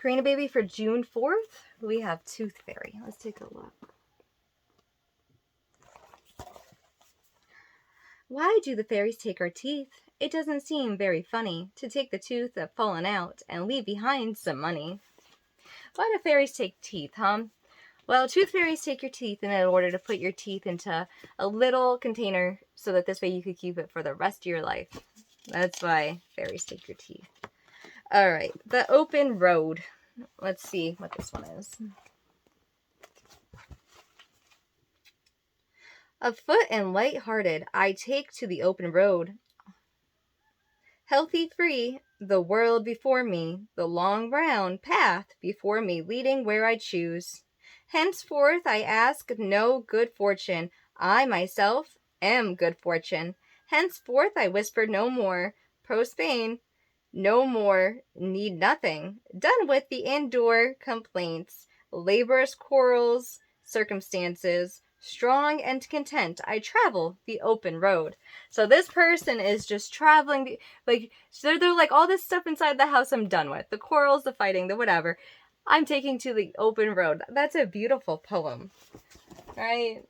Karina baby for June 4th, we have Tooth Fairy. Let's take a look. Why do the fairies take our teeth? It doesn't seem very funny to take the tooth that's fallen out and leave behind some money. Why do fairies take teeth, huh? Well, tooth fairies take your teeth in order to put your teeth into a little container so that this way you could keep it for the rest of your life. That's why fairies take your teeth. All right, the open road. Let's see what this one is. Afoot and light-hearted, I take to the open road. Healthy, free, the world before me, the long round path before me, leading where I choose. Henceforth I ask no good fortune, I myself am good fortune. Henceforth I whisper no more, prospain, no more, need nothing. Done with the indoor complaints, laborious quarrels, circumstances. Strong and content, I travel the open road. So this person is just traveling, they're like, all this stuff inside the house I'm done with. The quarrels, the fighting, the whatever. I'm taking to the open road. That's a beautiful poem, right?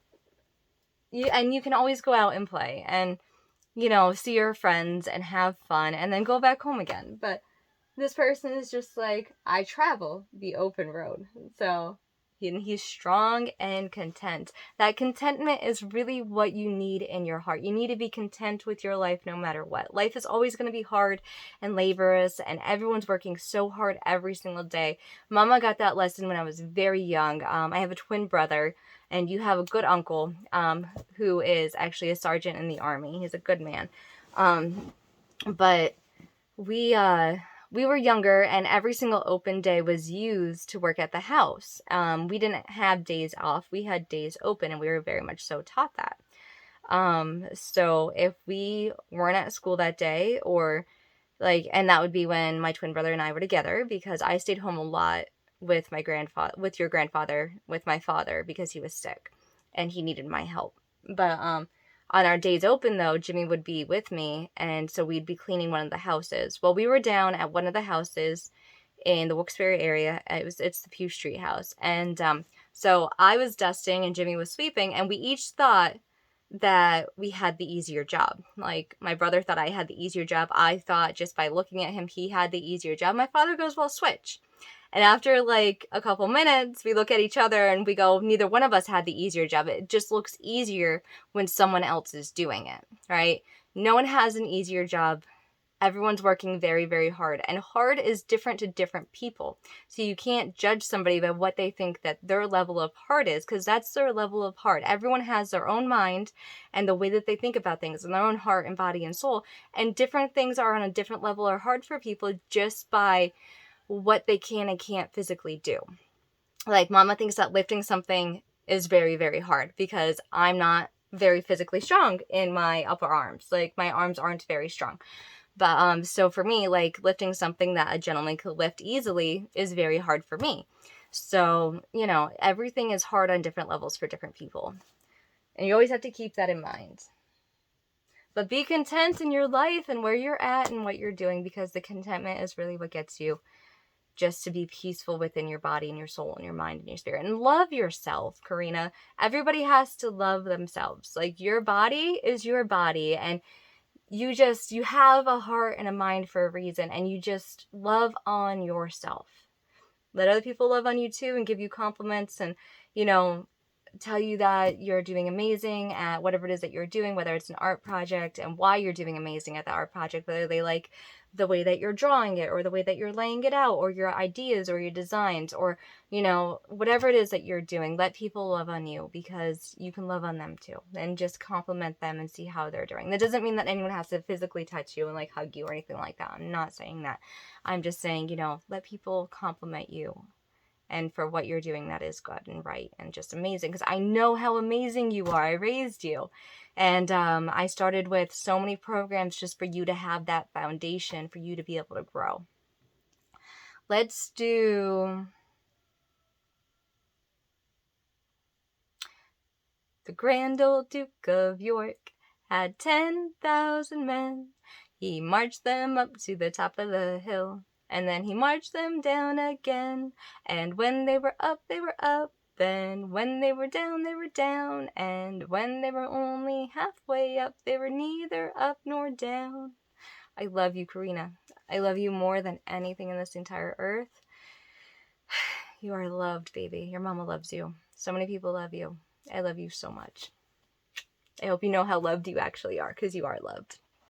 And you can always go out and play and, see your friends and have fun and then go back home again. But this person is just like, I travel the open road. So he's strong and content. That contentment is really what you need in your heart. You need to be content with your life no matter what. Life is always going to be hard and laborious, and everyone's working so hard every single day. Mama got that lesson when I was very young. I have a twin brother, and you have a good uncle who is actually a sergeant in the Army. He's a good man. But we were younger, and every single open day was used to work at the house. We didn't have days off. We had days open, and we were very much so taught that. So if we weren't at school that day, and that would be when my twin brother and I were together, because I stayed home a lot with my grandfather, with my father, because he was sick and he needed my help. But, on our days open, though, Jimmy would be with me, and so we'd be cleaning one of the houses. Well, we were down at one of the houses in the Wilkes-Barre area. It's the Pugh Street house. And so I was dusting and Jimmy was sweeping, and we each thought that we had the easier job. Like, my brother thought I had the easier job. I thought just by looking at him, he had the easier job. My father goes, well, switch. And after a couple minutes, we look at each other and we go, neither one of us had the easier job. It just looks easier when someone else is doing it, right? No one has an easier job. Everyone's working very, very hard. And hard is different to different people. So you can't judge somebody by what they think that their level of hard is, because that's their level of hard. Everyone has their own mind and the way that they think about things and their own heart and body and soul. And different things are on a different level or hard for people just by what they can and can't physically do. Like, Mama thinks that lifting something is very, very hard because I'm not very physically strong in my upper arms. Like, my arms aren't very strong. But so for me, like, lifting something that a gentleman could lift easily is very hard for me. So, everything is hard on different levels for different people. And you always have to keep that in mind. But be content in your life and where you're at and what you're doing, because the contentment is really what gets you just to be peaceful within your body and your soul and your mind and your spirit. And love yourself, Karina. Everybody has to love themselves. Like, your body is your body, and you have a heart and a mind for a reason, and you just love on yourself. Let other people love on you too and give you compliments and, tell you that you're doing amazing at whatever it is that you're doing, whether it's an art project and why you're doing amazing at the art project, whether they like the way that you're drawing it or the way that you're laying it out or your ideas or your designs or, whatever it is that you're doing. Let people love on you, because you can love on them too, and just compliment them and see how they're doing. That doesn't mean that anyone has to physically touch you and like hug you or anything like that. I'm not saying that. I'm just saying, let people compliment you. And for what you're doing, that is good and right and just amazing. Because I know how amazing you are. I raised you. And I started with so many programs just for you to have that foundation, for you to be able to grow. Let's do the Grand Old Duke of York had 10,000 men. He marched them up to the top of the hill. And then he marched them down again. And when they were up, and when they were down, and when they were only halfway up, they were neither up nor down. I love you, Karina. I love you more than anything in this entire earth. You are loved, baby. Your mama loves you. So many people love you. I love you so much. I hope you know how loved you actually are, because you are loved.